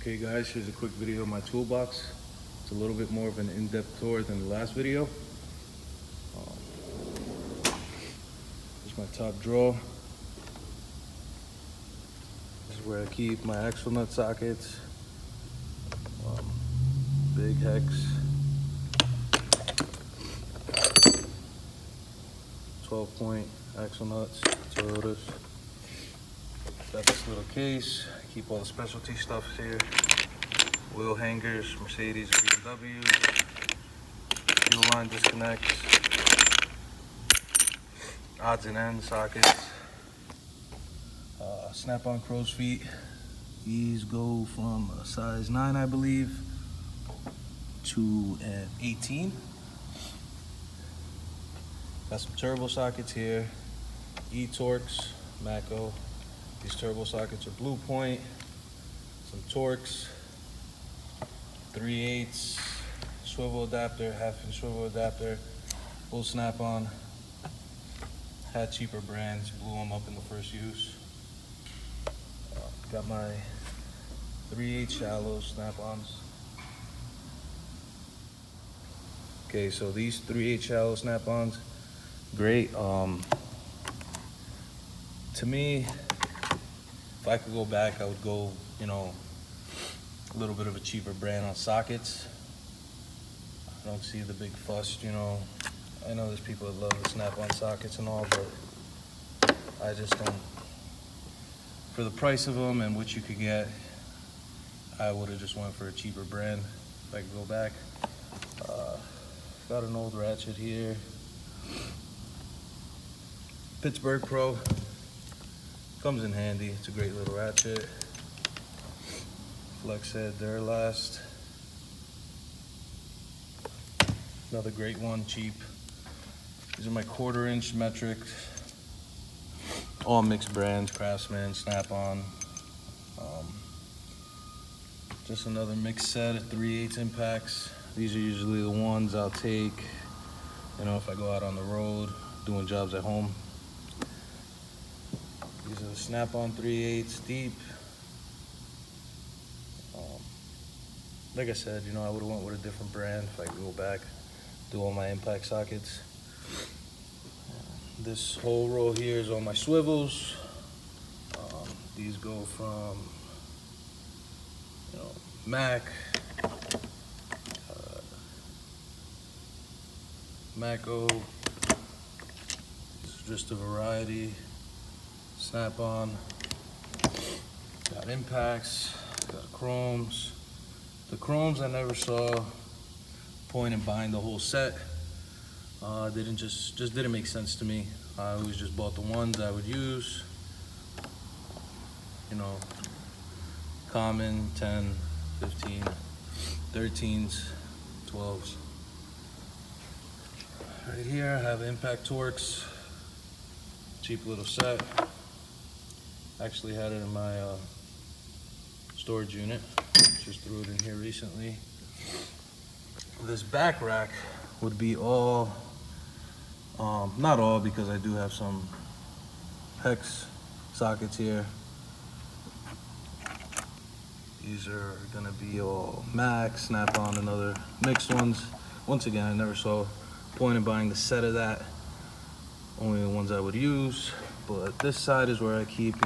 Okay guys, here's a quick video of my toolbox. It's a little bit more of an in-depth tour than the last video. Here's my top drawer. This is where I keep my axle nut sockets, big hex, 12-point axle nuts, Toyotas. Got this little case. I keep all the specialty stuff here. Wheel hangers, Mercedes, BMW, fuel line disconnects, odds and ends sockets, Snap-on crow's feet. These go from a size 9, I believe, to an 18. Got some turbo sockets here, E-Torx, Matco. These turbo sockets are Blue Point, some Torx, 3/8 swivel adapter, 1/2-inch swivel adapter, full Snap-on. Had cheaper brands, blew them up in the first use. Got my 3/8 shallow Snap-ons. Okay, so these 3/8 shallow Snap-ons, great. To me, if I could go back, I would go, a little bit of a cheaper brand on sockets. I don't see the big fuss, I know there's people that love the Snap-on sockets and all, but I just don't. For the price of them and what you could get, I would have just went for a cheaper brand if I could go back. Got an old ratchet here. Pittsburgh Pro. Comes in handy. It's a great little ratchet. Flex head Duralast. Another great one, cheap. These are my 1/4-inch metric. All mixed brands, Craftsman, Snap-on. Just another mixed set of 3/8 impacts. These are usually the ones I'll take, if I go out on the road, doing jobs at home. These are the Snap-on 3/8 deep. Like I said, I would have went with a different brand if I could go back, do all my impact sockets. This whole row here is all my swivels. These go from, Mac, Matco. This is just a variety. Snap-on. Got impacts. Got chromes. The chromes I never saw point in buying the whole set. Just didn't make sense to me. I always just bought the ones I would use. Common 10, 15, 13s, 12s. Right here I have Impact Torx. Cheap little set. Actually had it in my storage unit. Just threw it in here recently. This back rack would be all, not all, because I do have some hex sockets here. These are gonna be all Mac, Snap-on, and other mixed ones. Once again, I never saw point in buying the set of that. Only the ones I would use. But this side is where I keep,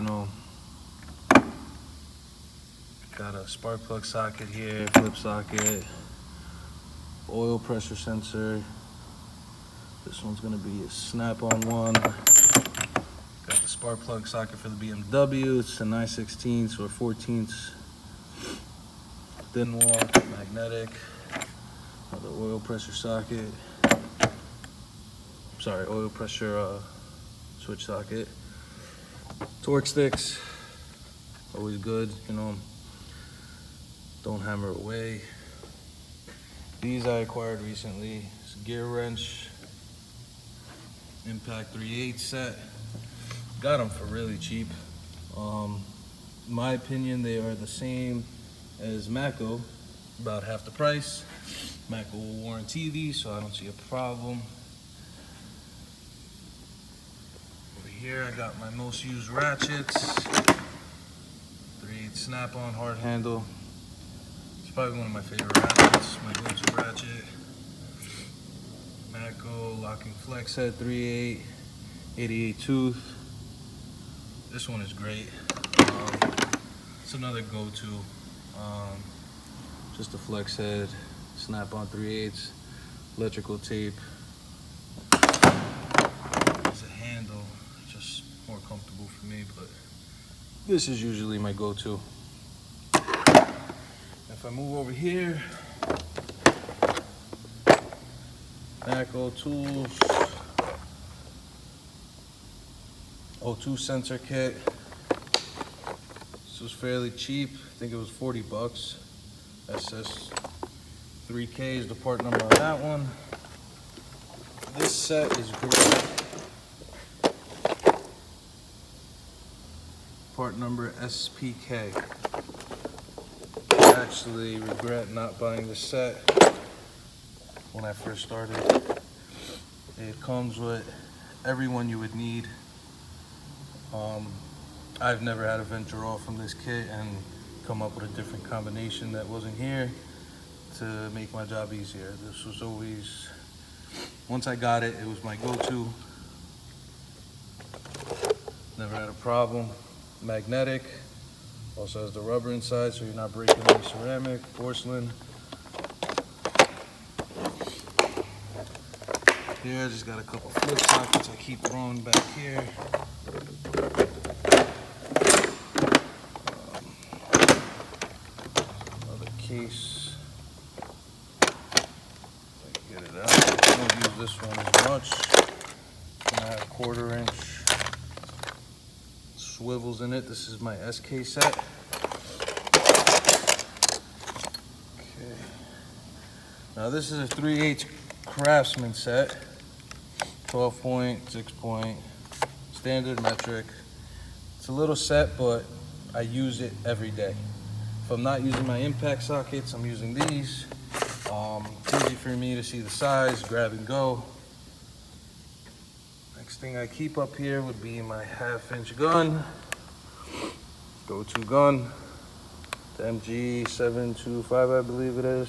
got a spark plug socket here, flip socket, oil pressure sensor. This one's gonna be a Snap-on one. Got the spark plug socket for the BMW. It's a 9/16 or 14. Thin wall, magnetic. Another oil pressure socket. Sorry, oil pressure switch socket. Torque sticks, always good, don't hammer away. These I acquired recently. It's a gear wrench, Impact 3/8 set. Got them for really cheap. In my opinion, they are the same as Matco, about half the price. Matco will warranty these, so I don't see a problem. Over here, I got my most used ratchets. 3/8 Snap-on hard handle. probably one of my favorite ratchets, my go-to ratchet. Matco locking flex head 3/8, 88 tooth. This one is great. It's another go-to. Just a flex head, Snap-on 3/8, electrical tape. It's a handle, just more comfortable for me, but this is usually my go-to. If I move over here, Matco tools, O2 sensor kit. This was fairly cheap. I think it was 40 bucks. SS 3K is the part number on that one. This set is great. Part number SPK. I actually regret not buying this set when I first started. It comes with everyone you would need. I've never had a venture off from this kit and come up with a different combination that wasn't here to make my job easier. This was always, once I got it, it was my go-to. Never had a problem. Magnetic, also has the rubber inside so you're not breaking any ceramic, porcelain. Here I just got a couple flip sockets I keep throwing back here. Another case. If I can get it out. I don't use this one as much. I have 1/4 inch swivels in it. This is my SK set. Okay. Now this is a 3/8 Craftsman set. 12 point, 6 point, standard metric. It's a little set, but I use it every day. If I'm not using my impact sockets, I'm using these. It's easy for me to see the size, grab and go. Next thing I keep up here would be my 1/2 inch gun. Go-to gun. The MG 725, I believe it is.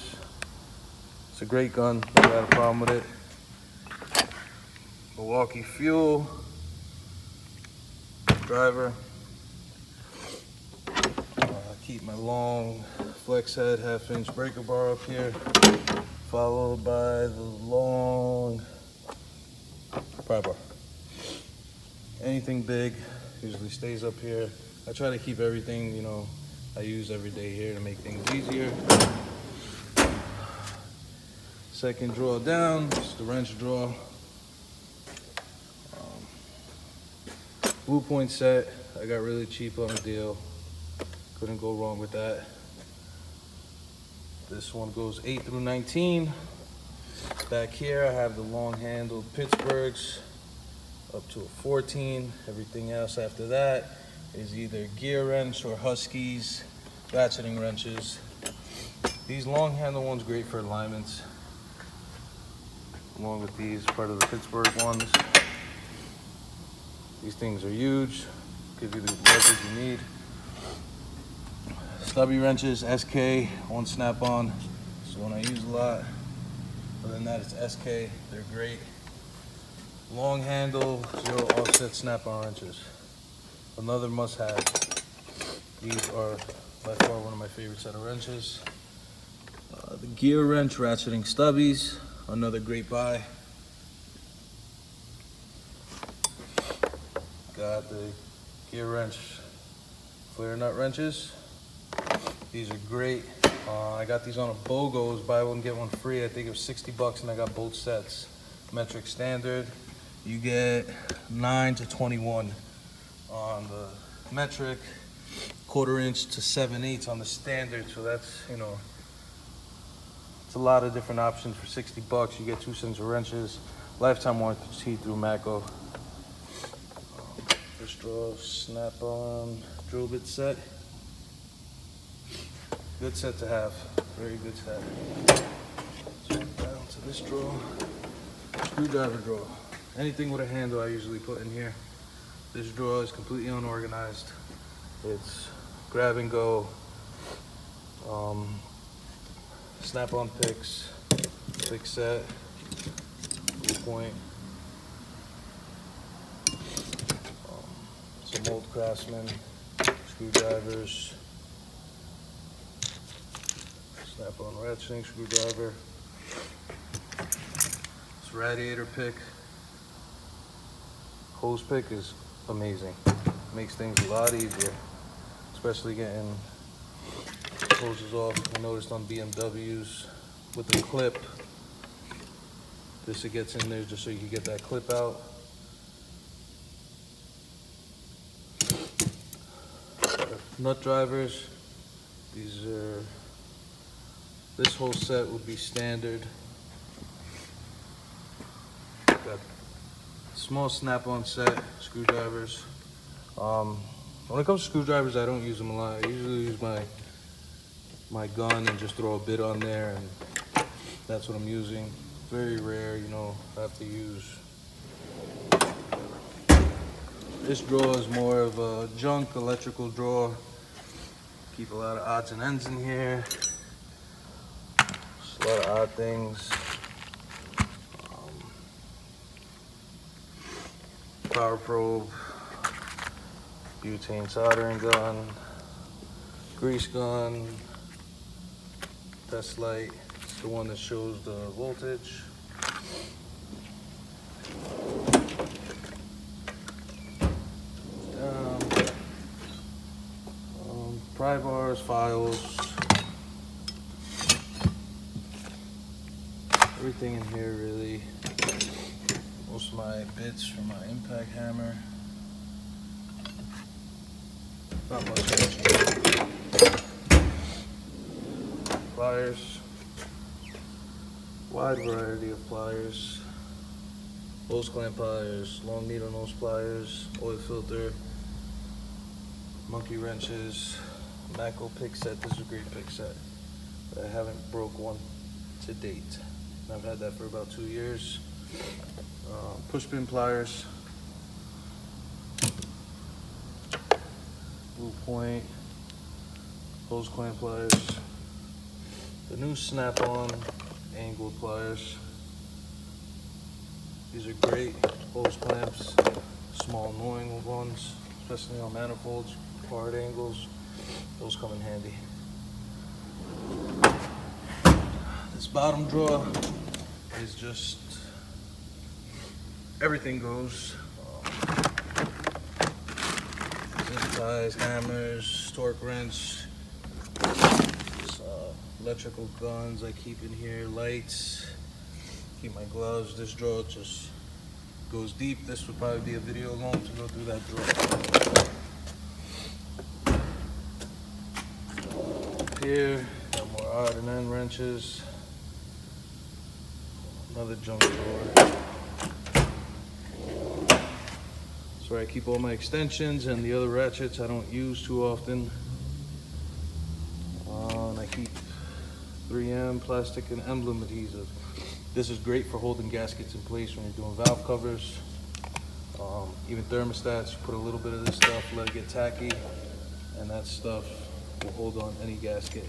It's a great gun, never had a problem with it. Milwaukee Fuel driver. Keep my long flex head 1/2 inch breaker bar up here, followed by the long pry bar. Anything big usually stays up here. I try to keep everything, I use every day here to make things easier. Second drawer down, it's the wrench drawer. Blue point set, I got really cheap on a deal. Couldn't go wrong with that. This one goes 8 through 19. Back here I have the long handled Pittsburghs up to a 14. Everything else after that is either gear wrench or Huskies ratcheting wrenches. These long handle ones great for alignments. Along with these, part of the Pittsburgh ones. These things are huge, give you the leverage you need. Stubby wrenches, SK, one Snap-on. This is one I use a lot. Other than that, it's SK, they're great. Long handle, 0 offset Snap-on wrenches. Another must-have. These are by far one of my favorite set of wrenches. The gear wrench ratcheting stubbies, another great buy. Got the gear wrench flare nut wrenches. These are great. I got these on a BOGO. It was buy one get one free. I think it was 60 bucks and I got both sets. Metric standard. You get 9 to 21 on the metric, 1/4 inch to 7/8 on the standard. So that's, it's a lot of different options for 60 bucks. You get 2 sets of wrenches, lifetime warranty through Matco. This drawer, Snap-on drill bit set. Good set to have, very good set. Let's go down to this drawer. Screwdriver drawer. Anything with a handle I usually put in here. This drawer is completely unorganized. It's grab and go. Snap-on picks, pick set, glue point, some old Craftsman screwdrivers, Snap-on ratcheting screwdriver, this radiator pick. Hose pick is amazing. Makes things a lot easier, especially getting hoses off. I noticed on BMWs with the clip, it gets in there just so you can get that clip out. Nut drivers, these are, this whole set would be standard. Got small Snap-on set screwdrivers. When it comes to screwdrivers, I don't use them a lot. I usually use my gun and just throw a bit on there, and that's what I'm using. Very rare, you know, I have to use. This drawer is more of a junk electrical drawer. Keep a lot of odds and ends in here. Just a lot of odd things. Power probe, butane soldering gun, grease gun, test light. It's the one that shows the voltage. Pry bars, files, everything in here really. Most of my bits for my impact hammer. Not much energy. Pliers. Wide variety of pliers. Hose clamp pliers, long needle nose pliers, oil filter, monkey wrenches, Matco pick set. This is a great pick set. I haven't broke one to date. I've had that for about 2 years. Push pin pliers, glue point, hose clamp pliers, the new Snap-on angled pliers. These are great hose clamps, small annoying ones, especially on manifolds, hard angles. Those come in handy. This bottom drawer is just everything goes. Zip ties, hammers, torque wrench, electrical guns I keep in here, lights, keep my gloves. This drawer just goes deep. This would probably be a video alone to go through that drawer. Here, got more odd and end wrenches. Another junk drawer. That's where I keep all my extensions and the other ratchets I don't use too often. And I keep 3M plastic and emblem adhesive. This is great for holding gaskets in place when you're doing valve covers. Even thermostats, you put a little bit of this stuff, let it get tacky, and that stuff will hold on any gasket.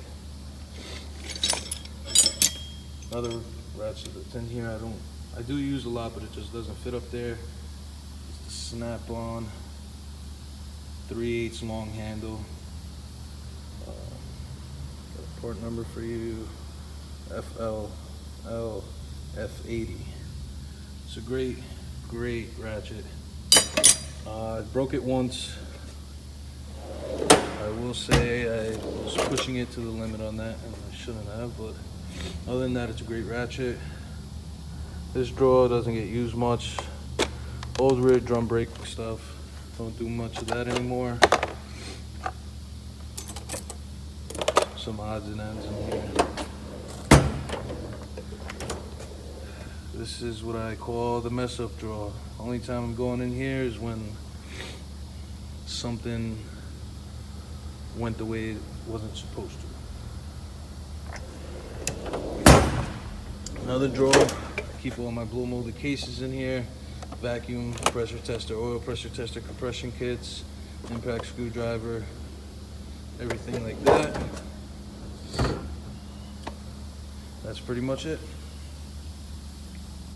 Another ratchet that's in here I do use a lot, but it just doesn't fit up there. It's the Snap-on 3/8 long handle. Got a port number for you, FLLF80. It's a great ratchet. I broke it once. I will say I was pushing it to the limit on that, and I shouldn't have, but other than that, it's a great ratchet. This drawer doesn't get used much. Old rear drum brake stuff. Don't do much of that anymore. Some odds and ends in here. This is what I call the mess up drawer. Only time I'm going in here is when something went the way it wasn't supposed to. Another drawer, I keep all my blow molded cases in here, vacuum, pressure tester, oil pressure tester, compression kits, impact screwdriver, everything like that. that's pretty much it.